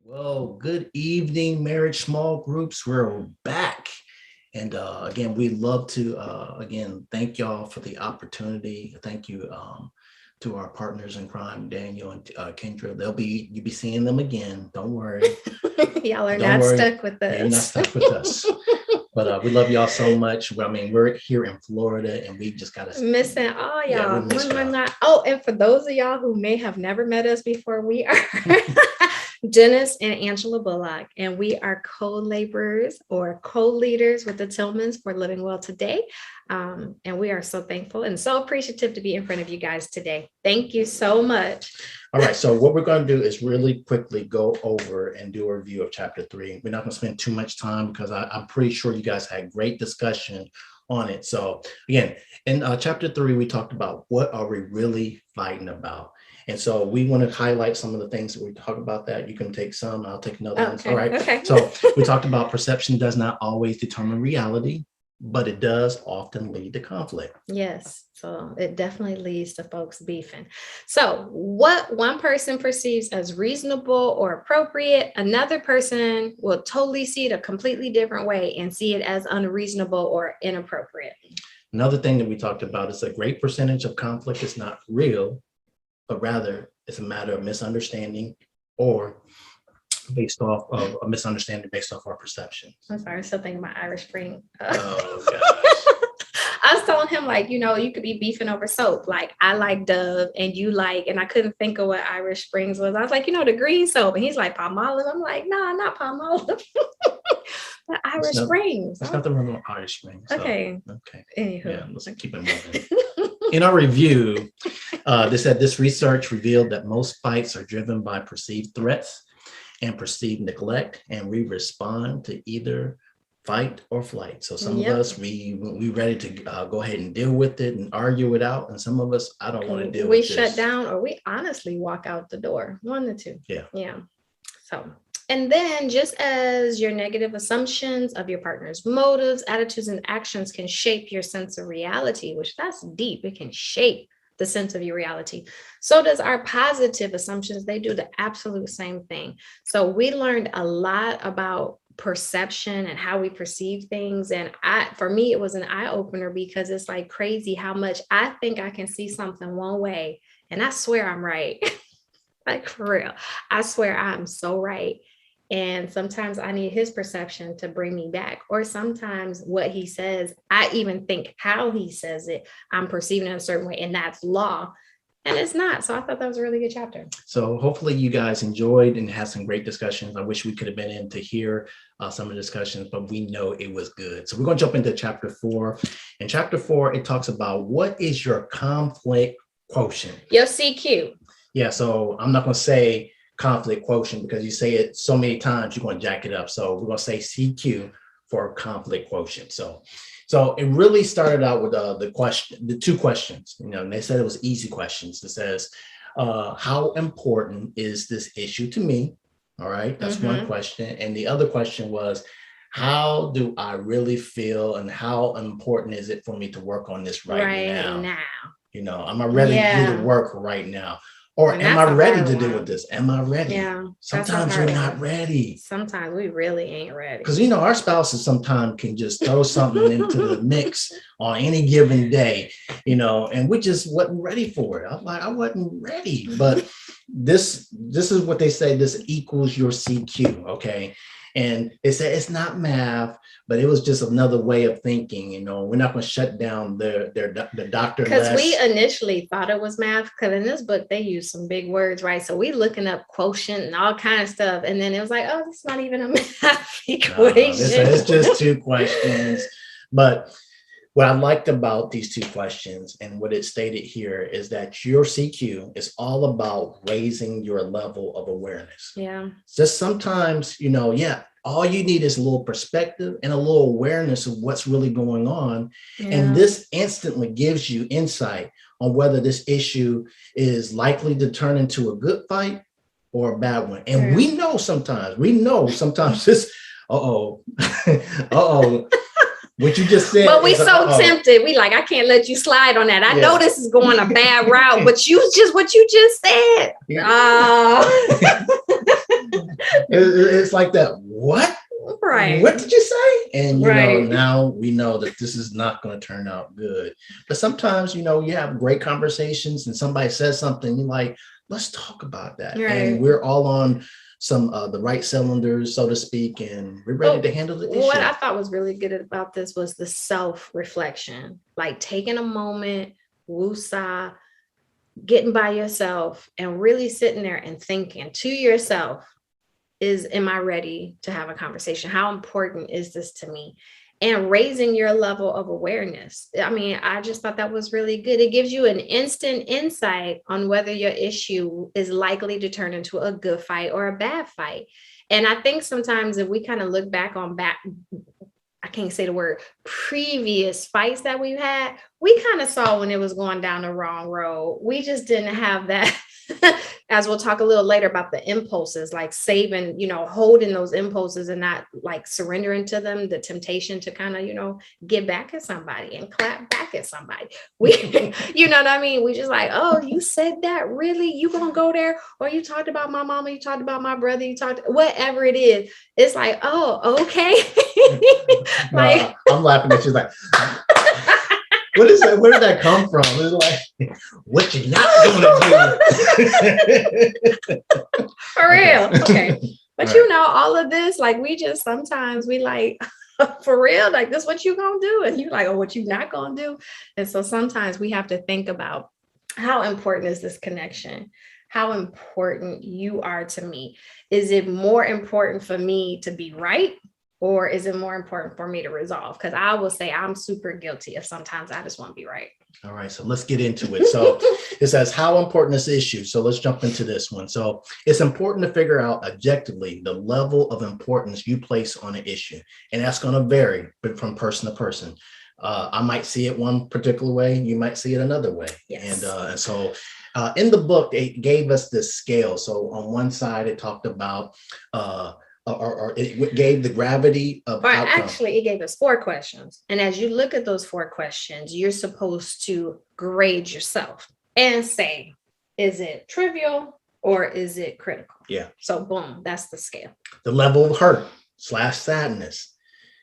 Well, good evening, marriage small groups. We're back. And again, we love to again thank y'all for the opportunity. Thank you to our partners in crime, Daniel and Kendra. You'll be seeing them again. Don't worry. Y'all are Don't not worry. stuck with Yeah, you're not us. stuck with us. But we love y'all so much. I mean, we're here in Florida and we just got to, Missing all yeah, we y'all. miss y'all. Oh, and for those of y'all who may have never met us before, we are Dennis and Angela Bullock, and we are co-laborers or co-leaders with the Tillmans for Living Well Today. And we are so thankful and so appreciative to be in front of you guys today. Thank you so much. All right, so what we're going to do is really quickly go over and do a review of chapter 3. We're not going to spend too much time because I'm pretty sure you guys had great discussion on it. So again, in chapter 3, we talked about what are we really fighting about. And so we want to highlight some of the things that we talk about that. You can take some, I'll take another one. All right. Okay. So we talked about perception does not always determine reality, but it does often lead to conflict. Yes. So it definitely leads to folks beefing. So what one person perceives as reasonable or appropriate, another person will totally see it a completely different way and see it as unreasonable or inappropriate. Another thing that we talked about is a great percentage of conflict is not real, but rather it's a matter of misunderstanding or based off of a misunderstanding based off our perception. I'm sorry, I'm still thinking about Irish Spring. Oh, gosh. I was telling him, like, you could be beefing over soap. Like, I like Dove and you like, and I couldn't think of what Irish Springs was. I was like, the green soap. And he's like, Palmolive. I'm like, nah, not Palmolive. But Irish Springs. That's not the real Irish Springs. So, okay. Anywho. Yeah, let's keep it moving. In our review, they said this research revealed that most fights are driven by perceived threats and perceived neglect, and we respond to either fight or flight. So some of us, we ready to go ahead and deal with it and argue it out, and some of us, I don't want to deal with this. We shut down, or we honestly walk out the door. One or two. Yeah. So, and then just as your negative assumptions of your partner's motives, attitudes, and actions can shape your sense of reality, which that's deep. It can shape the sense of your reality. So does our positive assumptions. They do the absolute same thing. So we learned a lot about perception and how we perceive things. And for me, it was an eye-opener because it's like crazy how much I think I can see something one way. And I swear I'm right. Like for real. I swear I'm so right. And sometimes I need his perception to bring me back. Or sometimes what he says, I even think how he says it, I'm perceiving it a certain way, and that's law. And it's not. So I thought that was a really good chapter. So hopefully you guys enjoyed and had some great discussions. I wish we could have been in to hear some of the discussions, but we know it was good. So we're going to jump into chapter 4. In chapter 4, it talks about what is your conflict quotient? Your CQ. Yeah. So I'm not going to say conflict quotient because you say it so many times, you're going to jack it up. So we're going to say CQ for conflict quotient. So it really started out with the two questions, and they said it was easy questions. It says, how important is this issue to me? All right. That's one question. And the other question was, how do I really feel and how important is it for me to work on this right now? Am I ready to do the work right now? Or am I ready to deal with this? Am I ready? Yeah. Sometimes we're not ready. Sometimes we really ain't ready. Because, our spouses sometimes can just throw something into the mix on any given day, and we just wasn't ready for it. I'm like, I wasn't ready. But this is what they say, this equals your CQ, okay? And they said it's not math, but it was just another way of thinking. We're not going to shut down the doctor. Because we initially thought it was math, because in this book, they use some big words, right? So we looking up quotient and all kinds of stuff. And then it was like, oh, it's not even a math equation. It's just two questions. But what I liked about these two questions and what it stated here is that your CQ is all about raising your level of awareness. Yeah. Just sometimes, all you need is a little perspective and a little awareness of what's really going on. Yeah. And this instantly gives you insight on whether this issue is likely to turn into a good fight or a bad one. And we know sometimes this, what you just said. But we so tempted. We like, I can't let you slide on that. I know this is going a bad route, but what you just said. It's like that. What? Right. What did you say? And you know, Right. now we know that this is not going to turn out good. But sometimes, you know, you have great conversations and somebody says something, you're like, let's talk about that. Right. And we're all on some the right cylinders, so to speak, and we're ready to handle the issue. What I thought was really good about this was the self-reflection, like taking a moment, woosah, getting by yourself and really sitting there and thinking to yourself, am I ready to have a conversation? How important is this to me? And raising your level of awareness. I mean, I just thought that was really good. It gives you an instant insight on whether your issue is likely to turn into a good fight or a bad fight. And I think sometimes if we kind of look back on I can't say the word, previous fights that we've had, we kind of saw when it was going down the wrong road. We just didn't have that. As we'll talk a little later about the impulses, like saving, you know, holding those impulses and not like surrendering to them, the temptation to kind of, you know, get back at somebody and clap back at somebody. We, you know what I mean? We just like, oh, you said that? Really? You gonna go there? Or you talked about my mama, you talked about my brother, you talked, whatever it is. It's like, oh, okay. Like, I'm laughing at you like, what is that? Where did that come from? It's like, what you not gonna do? For real. Okay. But right. You know, all of this, like we just sometimes we like, for real, like this what you gonna do? And you like, oh, what you not gonna do? And so sometimes we have to think about how important is this connection? How important you are to me? Is it more important for me to be right? Or is it more important for me to resolve? Because I will say I'm super guilty of sometimes I just want to be right. All right, so let's get into it. So it says, how important is the issue? So let's jump into this one. So it's important to figure out objectively the level of importance you place on an issue. And that's going to vary from person to person. I might see it one particular way. You might see it another way. Yes. And so in the book, it gave us this scale. So on one side, it talked about or it gave the gravity of outcome. Actually, it gave us 4 questions. And as you look at those 4 questions, you're supposed to grade yourself and say, is it trivial or is it critical? Yeah. So boom, that's the scale. The level of hurt / sadness.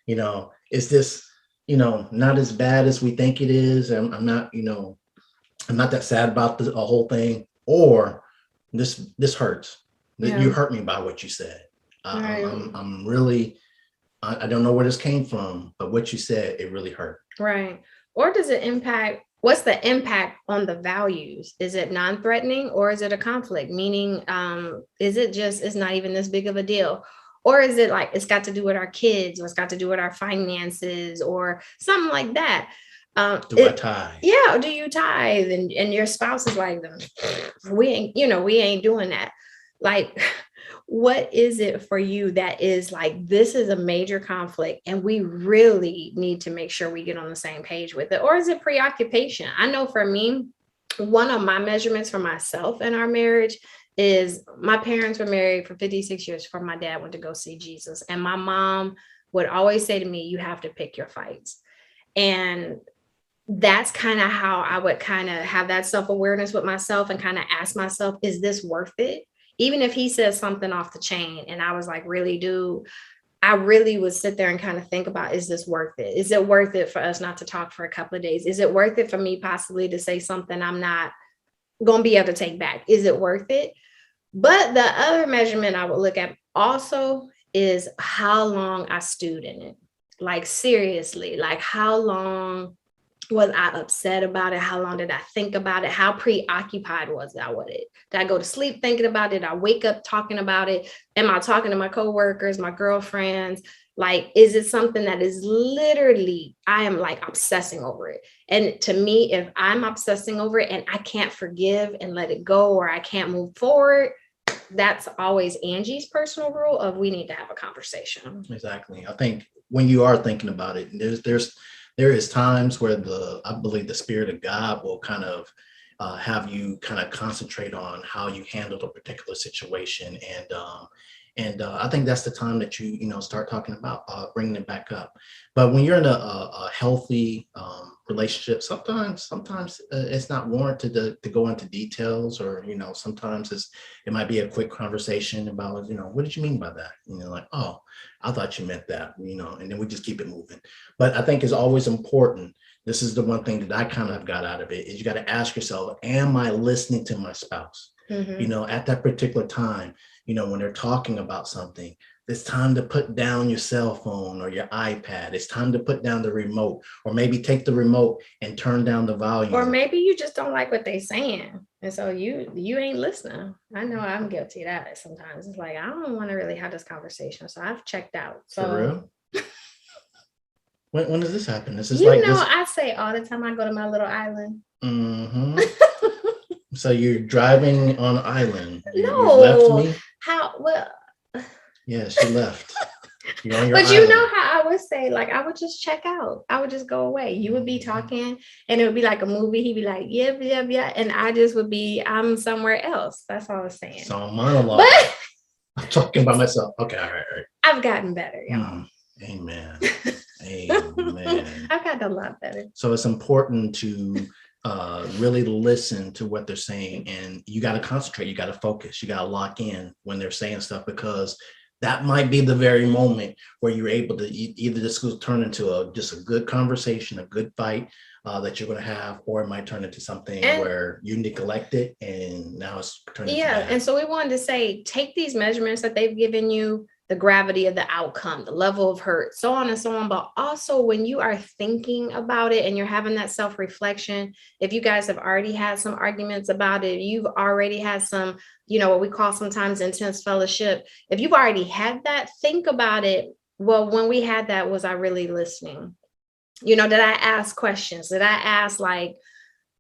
You know, is this, you know, not as bad as we think it is? I'm not, you know, I'm not that sad about the whole thing. Or this hurts. Yeah. You hurt me by what you said. Right. I'm really, I don't know where this came from, but what you said, it really hurt. Right. Or does it impact, what's the impact on the values? Is it non-threatening or is it a conflict? Meaning, is it just, it's not even this big of a deal? Or is it like, it's got to do with our kids or it's got to do with our finances or something like that? Do I tithe? Yeah. Do you tithe? And your spouse is like, we ain't doing that. Like, what is it for you that is like, this is a major conflict and we really need to make sure we get on the same page with it? Or is it preoccupation? I know for me, one of my measurements for myself in our marriage is my parents were married for 56 years before my dad went to go see Jesus. And my mom would always say to me, you have to pick your fights. And that's kind of how I would kind of have that self-awareness with myself and kind of ask myself, is this worth it? Even if he says something off the chain and I was like, really, dude, I really would sit there and kind of think about, is this worth it? Is it worth it for us not to talk for a couple of days? Is it worth it for me possibly to say something I'm not going to be able to take back? Is it worth it? But the other measurement I would look at also is how long I stewed in it. Like seriously, like how long was I upset about it? How long did I think about it? How preoccupied was I with it? Did I go to sleep thinking about it? Did I wake up talking about it? Am I talking to my coworkers, my girlfriends? Like, is it something that is literally, I am like obsessing over it? And to me, if I'm obsessing over it and I can't forgive and let it go, or I can't move forward, that's always Angie's personal rule of we need to have a conversation. Exactly. I think when you are thinking about it, there is times where I believe the Spirit of God will kind of have you kind of concentrate on how you handled a particular situation. And I think that's the time that you start talking about bringing it back up. But when you're in a healthy relationship, sometimes it's not warranted to go into details, or sometimes it might be a quick conversation about what did you mean by that? Like, oh, I thought you meant that, and then we just keep it moving. But I think it's always important. This is the one thing that I kind of got out of it, is you got to ask yourself, am I listening to my spouse? At that particular time, when they're talking about something, it's time to put down your cell phone or your iPad. It's time to put down the remote, or maybe take the remote and turn down the volume. Or maybe you just don't like what they're saying, and so you ain't listening. I know I'm guilty of that sometimes. It's like, I don't want to really have this conversation, so I've checked out. So for real? When does this happen? This is I say all the time, I go to my little island. So you're driving on an island. You left me? How? Well, yeah, she left. But island. How I would say, like, I would just check out. I would just go away. You would be talking, and it would be like a movie. He'd be like, yeah, and I just would be, I'm somewhere else. That's all I was saying. So a monologue. But I'm talking about myself. Okay, all right. I've gotten better, y'all. Amen. Amen. I've gotten a lot better. So it's important to really listen to what they're saying, and you got to concentrate, you got to focus, you got to lock in when they're saying stuff, because that might be the very moment where you're able to either this will turn into just a good conversation, a good fight that you're going to have, or it might turn into something where you neglect it and now it's turning into bad. And so we wanted to say, take these measurements that they've given you, the gravity of the outcome, the level of hurt, so on and so on. But also, when you are thinking about it and you're having that self-reflection, if you guys have already had some arguments about it, you've already had some, what we call sometimes intense fellowship. If you've already had that, think about it. Well, when we had that, was I really listening? Did I ask questions? Did I ask, like,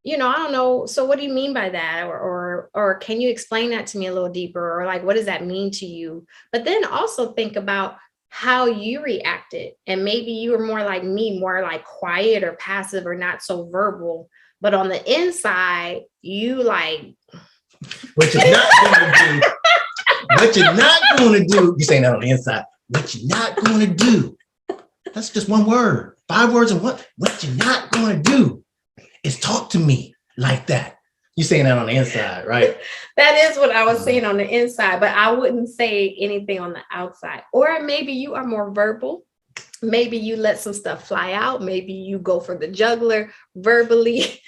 I don't know. So what do you mean by that? Or can you explain that to me a little deeper? Or like, what does that mean to you? But then also think about how you reacted. And maybe you were more like me, more like quiet or passive or not so verbal. But on the inside, you like. What you're not going to do. What you're not going to do. You're saying that on the inside. What you're not going to do. That's just one word. 5 words in one. What you're not going to do is talk to me like that. You're saying that on the inside, right? That is what I was saying on the inside, but I wouldn't say anything on the outside. Or maybe you are more verbal. Maybe you let some stuff fly out. Maybe you go for the juggler verbally.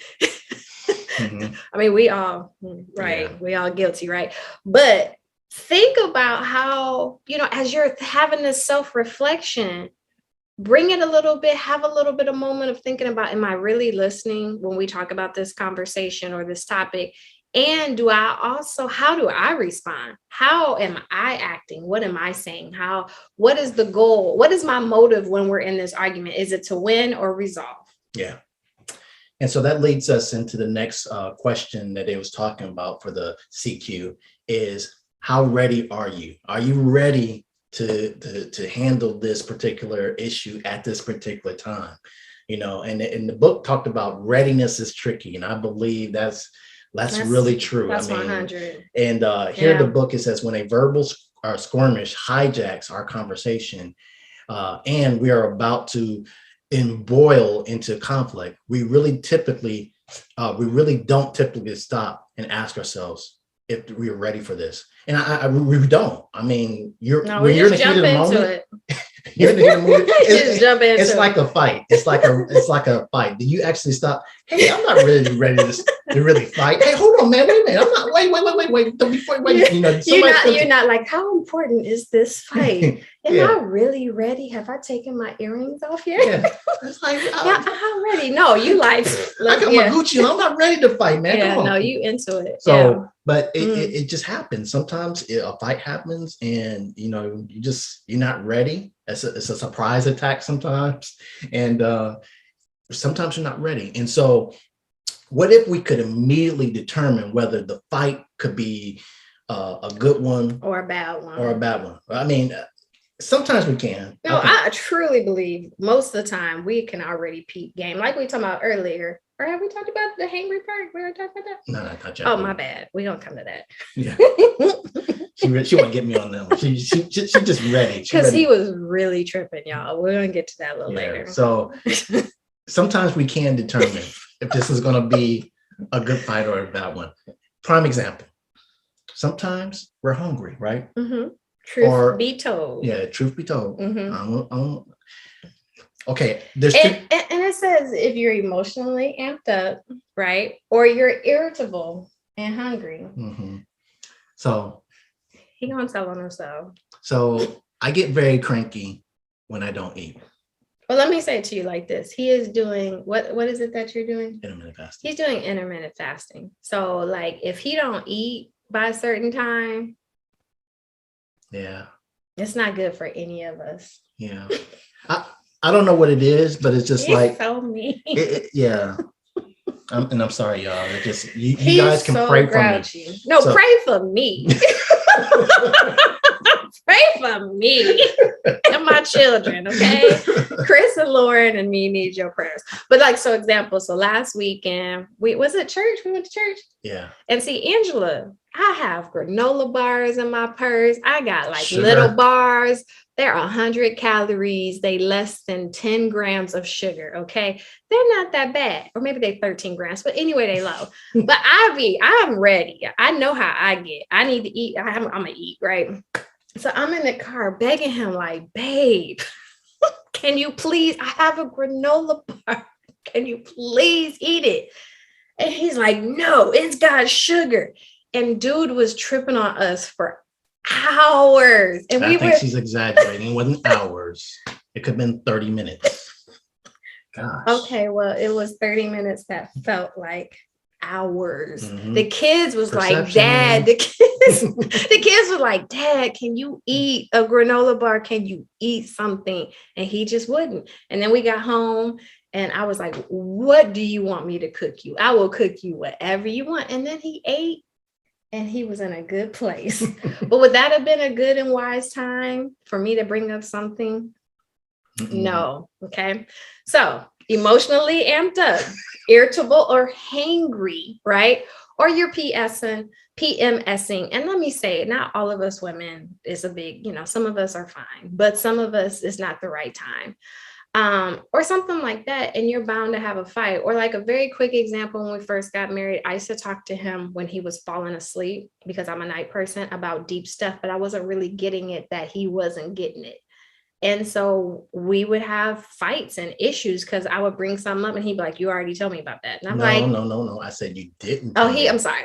I mean, we all, right? Yeah. We all guilty, right? But think about how, as you're having this self-reflection, bring it a little bit, have a little bit of moment of thinking about, am I really listening when we talk about this conversation or this topic? And how do I respond? How am I acting? What am I saying? What is the goal? What is my motive when we're in this argument? Is it to win or resolve? Yeah. And so that leads us into the next question that they was talking about for the CQ is, how ready are you? Are you ready to handle this particular issue at this particular time? And the book talked about readiness is tricky. And I believe that's really true. That's 100. And here in the book, it says, when a verbal skirmish hijacks our conversation and we are about to embroil into conflict, we really don't typically stop and ask ourselves if we are ready for this. And we don't. I mean, you're in the heat of the moment. You're in the heat of the moment. It's like a fight. It's like a fight. Do you actually stop? Hey, I'm not really ready to really fight. Hey, hold on, man. Wait a minute. I'm not. Wait. Before wait. You're not like, how important is this fight? Am I really ready? Have I taken my earrings off yet? Yeah. It's like, how ready? No, you like. I got my Gucci. I'm not ready to fight, man. Yeah, no, you into it. So, but it just happens. Sometimes a fight happens, and you're not ready. It's a surprise attack sometimes, and sometimes you're not ready. And so, what if we could immediately determine whether the fight could be a good one or a bad one? I mean, sometimes we can. No, I truly believe most of the time we can already peep game, like we talked about earlier. Or have we talked about the hangry part? We already talked about that? No, not yet. Oh, my bad. We don't come to that. Yeah. She She won't get me on that one. She just ready. Because he was really tripping, y'all. We're gonna get to that a little later. So sometimes we can determine if this is gonna be a good fight or a bad one. Prime example. Sometimes we're hungry, right? Mm-hmm. Truth be told. Yeah, truth be told. Mm-hmm. Okay. And it says if you're emotionally amped up, right? Or you're irritable and hungry. Mm-hmm. So he gonna tell on himself. So I get very cranky when I don't eat. Well, let me say it to you like this. He is doing, what is it that you're doing? Intermittent fasting. He's doing intermittent fasting. So like if he don't eat by a certain time, it's not good for any of us. Yeah. I don't know what it is, but it's just like so mean. I'm sorry, y'all. It just you guys can pray grouchy. For me. No, pray for me. Pray for me and my children, okay? Chris and Lauren and me need your prayers. But like, so example, so last weekend, was it church? We went to church. Yeah. And see, Angela, I have granola bars in my purse. I got like little bars. They're 100 calories. They less than 10 grams of sugar. Okay. They're not that bad. Or maybe they 13 grams, but anyway, they low. But I'm ready. I know how I get. I need to eat. I'm going to eat, right? So I'm in the car begging him like, babe, can you please, I have a granola bar. Can you please eat it? And he's like, no, it's got sugar. And dude was tripping on us for hours. And I think she's exaggerating. It wasn't hours. It could have been 30 minutes. Gosh. Okay, well, it was 30 minutes that felt like hours. Mm-hmm. The kids was like, Dad, the kids were like, Dad, can you eat a granola bar? Can you eat something? And he just wouldn't. And then we got home and I was like, what do you want me to cook you? I will cook you whatever you want. And then he ate and he was in a good place. But would that have been a good and wise time for me to bring up something? Mm-mm. No. Okay. So emotionally amped up, irritable or hangry, right? Or you're PMSing. And let me say, not all of us women is a big, some of us are fine, but some of us is not the right time. Or something like that. And you're bound to have a fight. Or like a very quick example, when we first got married, I used to talk to him when he was falling asleep because I'm a night person about deep stuff, but I wasn't really getting it that he wasn't getting it. And so we would have fights and issues because I would bring something up and he'd be like, you already told me about that. And I'm no. I said you didn't. I'm sorry.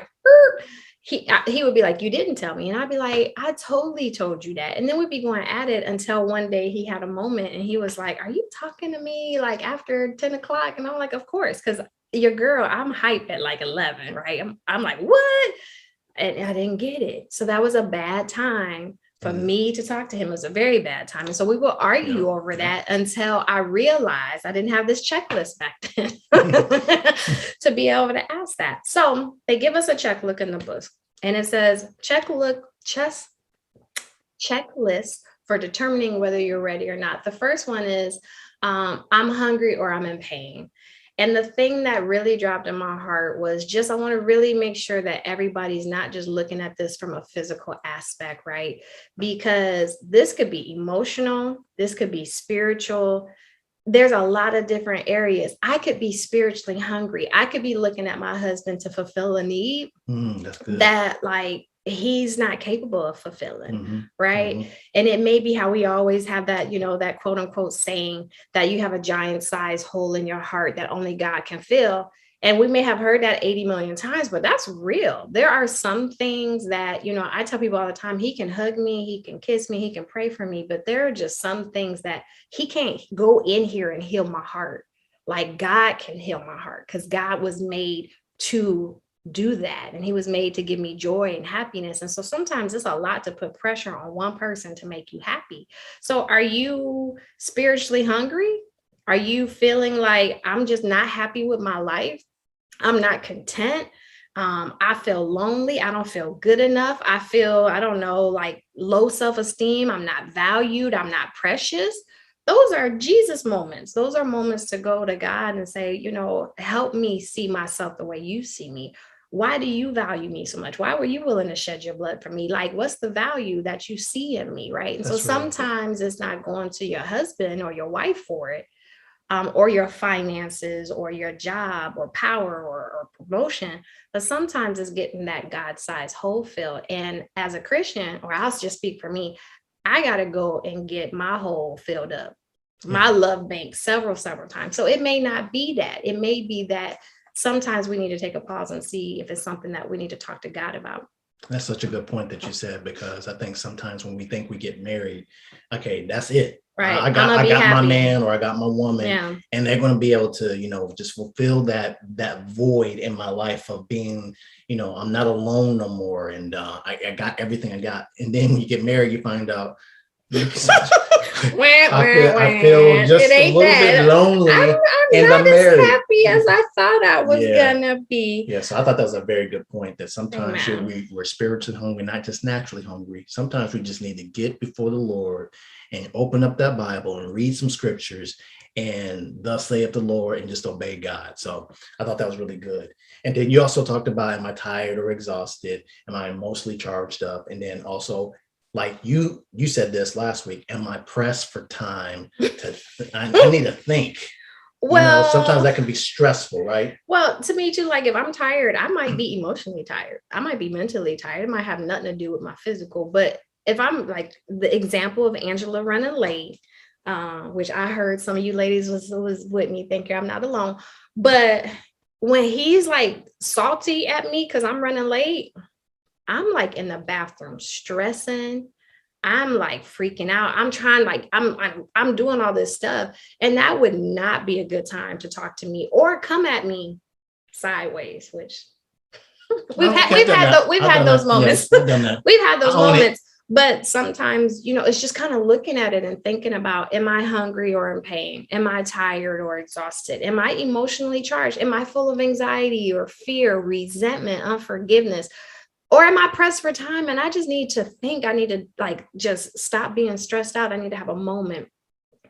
He would be like, you didn't tell me. And I'd be like, I totally told you that. And then we'd be going at it until one day he had a moment and he was like, are you talking to me like after 10 o'clock? And I'm like, of course, because your girl, I'm hype at like 11, right? I'm like, what? And I didn't get it. So that was a bad time for me to talk to him. It was a very bad time. And so we will argue over that until I realized I didn't have this checklist back then to be able to ask that. So they give us a checklist in the book and it says checklist for determining whether you're ready or not. The first one is I'm hungry or I'm in pain. And the thing that really dropped in my heart was just, I want to really make sure that everybody's not just looking at this from a physical aspect, right? Because this could be emotional, this could be spiritual. There's a lot of different areas. I could be spiritually hungry. I could be looking at my husband to fulfill a need that like he's not capable of fulfilling, right? Mm-hmm. And it may be how we always have that, that quote unquote saying that you have a giant size hole in your heart that only God can fill. And we may have heard that 80 million times, but that's real. There are some things that, I tell people all the time, he can hug me, he can kiss me, he can pray for me, but there are just some things that he can't go in here and heal my heart. Like God can heal my heart because God was made to do that. And he was made to give me joy and happiness. And so sometimes it's a lot to put pressure on one person to make you happy. So are you spiritually hungry? Are you feeling like I'm just not happy with my life? I'm not content. I feel lonely. I don't feel good enough. I feel, like low self-esteem. I'm not valued. I'm not precious. Those are Jesus moments. Those are moments to go to God and say, help me see myself the way you see me. why do you value me so much? Why were you willing to shed your blood for me? Like, what's the value that you see in me, right? And so sometimes it's not going to your husband or your wife for it, or your finances or your job or power or promotion, but sometimes it's getting that God-sized hole filled. And as a Christian, or I'll just speak for me, I got to go and get my hole filled up, my love bank several times. So it may not be that. It may be that sometimes we need to take a pause and see if it's something that we need to talk to God about. That's such a good point that you said, because I think sometimes when we think we get married, okay, that's it. Right. I got my man, or I got my woman, and they're going to be able to, just fulfill that void in my life of being, I'm not alone no more. And I got everything I got. And then when you get married, you find out I feel just a little bit lonely. I'm not as happy as I thought I was gonna be. Yeah, so I thought that was a very good point, that sometimes we're spiritually hungry, not just naturally hungry. Sometimes we just need to get before the Lord and open up that Bible and read some scriptures and thus saith the Lord, and just obey God. So I thought that was really good. And then you also talked about, am I tired or exhausted? Am I emotionally charged up? And then also, like you said this last week, am I pressed for time I need to think. Well, sometimes that can be stressful, right? Well, to me too, like if I'm tired, I might be emotionally tired. I might be mentally tired. It might have nothing to do with my physical. But if I'm like the example of Angela running late, which I heard some of you ladies was with me. Thank you. I'm not alone. But when he's like salty at me because I'm running late, I'm like in the bathroom stressing. I'm like freaking out. I'm trying, like, I'm doing all this stuff. And that would not be a good time to talk to me or come at me sideways, which we've had those moments. We've had those moments. But sometimes, it's just kind of looking at it and thinking about, am I hungry or in pain? Am I tired or exhausted? Am I emotionally charged? Am I full of anxiety or fear, resentment, unforgiveness? Or am I pressed for time and I just need to think? I need to just stop being stressed out. I need to have a moment.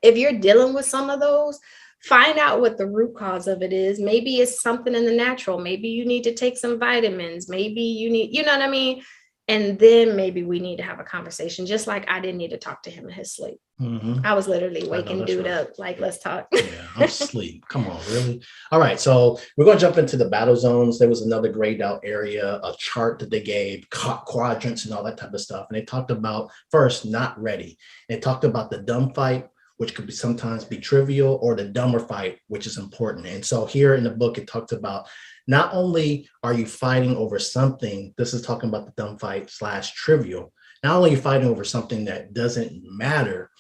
If you're dealing with some of those, find out what the root cause of it is. Maybe it's something in the natural. Maybe you need to take some vitamins. Maybe you need, you know what I mean? And then maybe we need to have a conversation, just like I didn't need to talk to him in his sleep. Mm-hmm. I was literally waking dude up, like, let's talk. Yeah, I'm asleep. Come on, really? All right, so we're going to jump into the battle zones. There was another grayed out area, a chart that they gave, quadrants and all that type of stuff. And they talked about, first, not ready. They talked about the dumb fight, which could sometimes be trivial, or the dumber fight, which is important. And so here in the book, it talks about, not only are you fighting over something, this is talking about the dumb fight / trivial. Not only are you fighting over something that doesn't matter,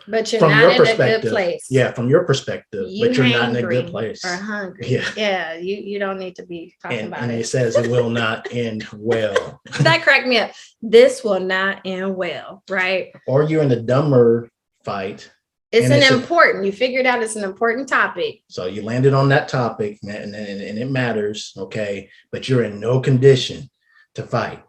but you're not in a good place. Yeah, from your perspective, but you're not in a good place. Or hungry. Yeah, you don't need to be talking about it. And it says it will not end well. That cracked me up. This will not end well, right? Or you're in the dumber fight. You figured out it's an important topic. So you landed on that topic and it matters, okay? But you're in no condition to fight.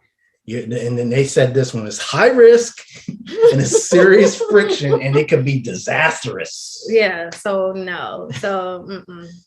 And then they said this one is high risk and it's serious friction, and it could be disastrous. Yeah. So no. So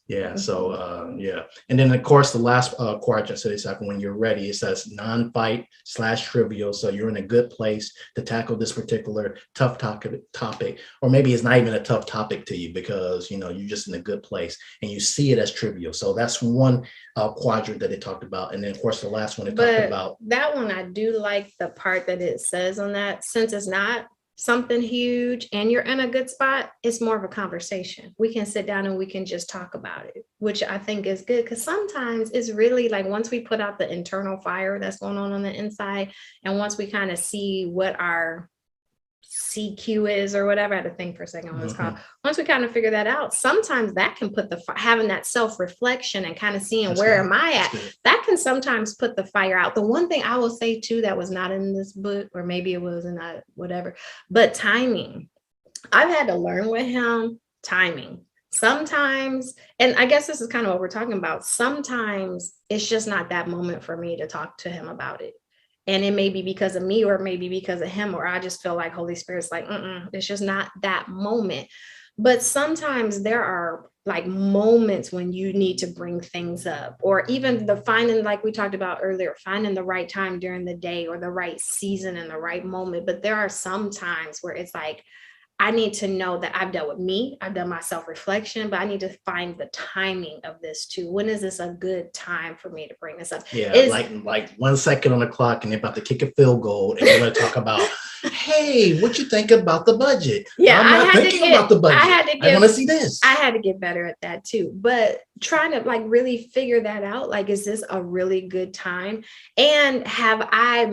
yeah. So yeah. And then of course the last quadrant says like when you're ready, it says non-fight / trivial. So you're in a good place to tackle this particular tough topic, or maybe it's not even a tough topic to you because you're just in a good place and you see it as trivial. So that's one quadrant that they talked about. And then of course the last one they talked about. That one, I do like the part that it says on that, since it's not something huge and you're in a good spot, it's more of a conversation. We can sit down and we can just talk about it, which I think is good, because sometimes it's really like once we put out the internal fire that's going on the inside, and once we kind of see what our CQ is or whatever, I had to think for a second what it's called. Once we kind of figure that out, sometimes that can put having that self-reflection and kind of seeing that's where am I at, that can sometimes put the fire out. The one thing I will say too, that was not in this book, or maybe it was in that whatever, but timing. I've had to learn with him timing. Sometimes, and I guess this is kind of what we're talking about, sometimes it's just not that moment for me to talk to him about it. And it may be because of me, or maybe because of him, or I just feel like Holy Spirit's like, it's just not that moment. But sometimes there are like moments when you need to bring things up, or even the finding, like we talked about earlier, finding the right time during the day or the right season and the right moment. But there are some times where it's like, I need to know that I've dealt with me, I've done my self-reflection, but I need to find the timing of this too. When is this a good time for me to bring this up? Yeah, like 1 second on the clock and they're about to kick a field goal and we're going to talk about, hey, what you think about the budget? Yeah, I'm not thinking about the budget. I want to see this. I had to get better at that too. But trying to like really figure that out, like, is this a really good time? And have I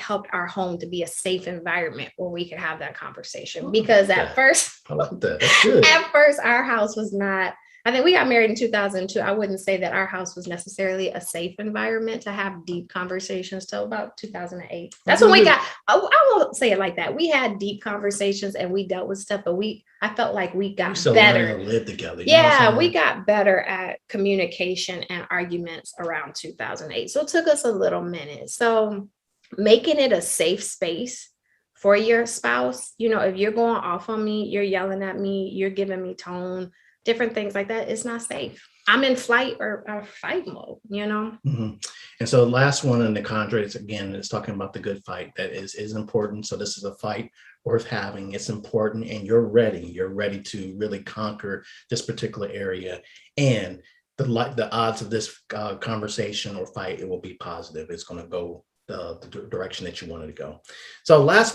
helped our home to be a safe environment where we could have that conversation? Because at first, I like that. That's good. At first, our house was not. I think we got married in 2002. I wouldn't say that our house was necessarily a safe environment to have deep conversations till about 2008. That's when we got, I won't say it like that. We had deep conversations and we dealt with stuff, but I felt like we got better. To live together. Yeah, we got better at communication and arguments around 2008. So it took us a little minute. So making it a safe space for your spouse, if you're going off on me, you're yelling at me, you're giving me tone, different things like that, it's not safe. I'm in flight or fight mode, Mm-hmm. And so the last one in the contracts, again, is talking about the good fight. That is important. So this is a fight worth having. It's important and you're ready to really conquer this particular area. And the odds of this conversation or fight, it will be positive. It's going to go the direction that you wanted to go. So last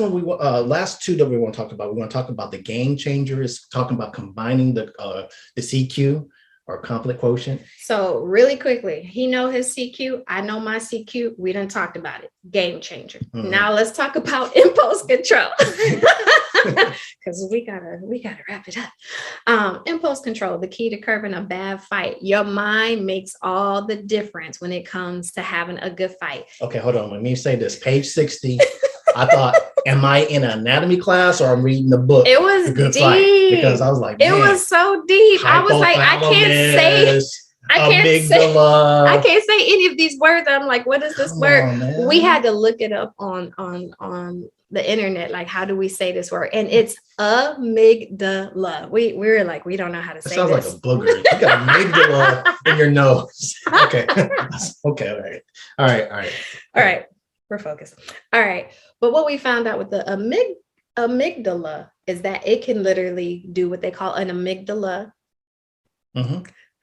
two that we want to talk about, we want to talk about the game changer, is talking about combining the CQ or conflict quotient. So really quickly, he know his CQ, I know my CQ. We done talked about it. Game changer. Mm-hmm. Now let's talk about impulse control. Because we gotta wrap it up. Impulse control, the key to curbing a bad fight. Your mind makes all the difference when it comes to having a good fight. Okay, hold on. Let me say this. Page 60. I thought, am I in an anatomy class or I'm reading the book? It was deep. Because I was like, it was so deep. I was like, I can't say any of these words. I'm like, what is this word? We had to look it up on the internet. Like, how do we say this word? And it's amygdala. We were like, we don't know how to say this. Sounds like a booger. You got amygdala in your nose. Okay. Okay. All right. We're focused. All right. But what we found out with the amygdala is that it can literally do what they call an amygdala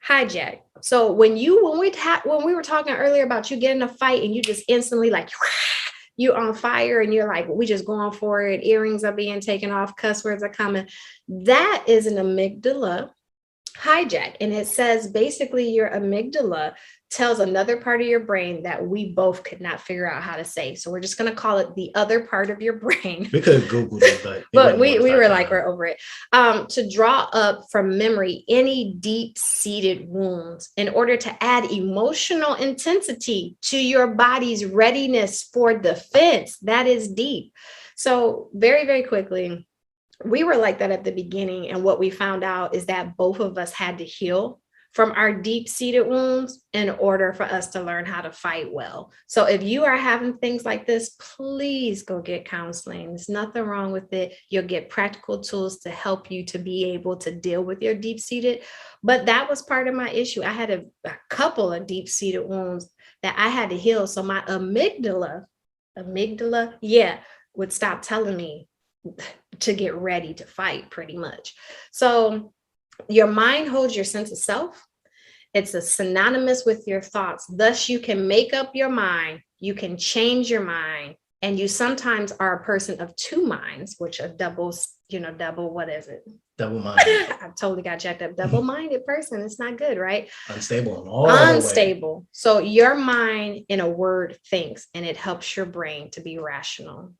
hijack. So when we were talking earlier about you getting a fight and you just instantly like you on fire and you're like, we just going for it. Earrings are being taken off. Cuss words are coming. That is an amygdala hijack. And it says basically your amygdala tells another part of your brain that we both could not figure out how to say. So we're just going to call it the other part of your brain. We could have Googled it, but we were like, we're over it. To draw up from memory any deep-seated wounds in order to add emotional intensity to your body's readiness for defense. That is deep. So very, very quickly, we were like that at the beginning. And what we found out is that both of us had to heal from our deep-seated wounds in order for us to learn how to fight well. So if you are having things like this, please go get counseling. There's nothing wrong with it. You'll get practical tools to help you to be able to deal with your deep-seated. But that was part of my issue. I had a couple of deep-seated wounds that I had to heal. So my amygdala, would stop telling me to get ready to fight pretty much. So your mind holds your sense of self. It's a synonymous with your thoughts. Thus, you can make up your mind. You can change your mind. And you sometimes are a person of two minds, which are what is it? Double-minded. I totally got jacked up. Double-minded person. It's not good, right? Unstable. Unstable. So your mind, in a word, thinks, and it helps your brain to be rational.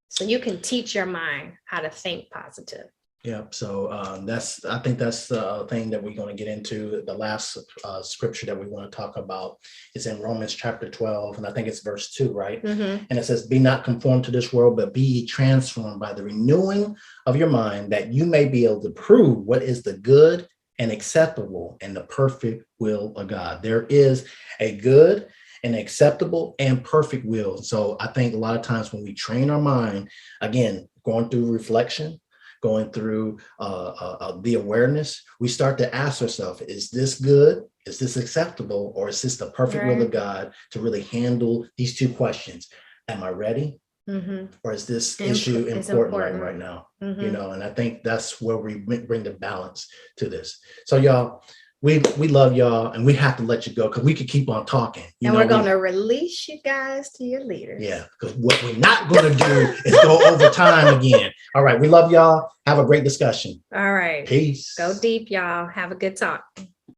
So you can teach your mind how to think positive. Yeah, so I think that's the thing that we're going to get into. The last scripture that we want to talk about is in Romans chapter 12, and I think it's verse 2, right? Mm-hmm. And it says, be not conformed to this world, but be ye transformed by the renewing of your mind, that you may be able to prove what is the good and acceptable and the perfect will of God. There is a good and acceptable and perfect will. So I think a lot of times when we train our mind, again, going through reflection, going through the awareness, we start to ask ourselves, is this good? Is this acceptable? Or is this the perfect will of God to really handle these two questions? Am I ready? Or is this issue important right now? You know, and I think that's where we bring the balance to this. So y'all, we love y'all, and we have to let you go because we could keep on talking. And we're going to release you guys to your leaders. Yeah, because what we're not going to do is go over time again. All right, we love y'all. Have a great discussion. All right. Peace. Go deep, y'all. Have a good talk.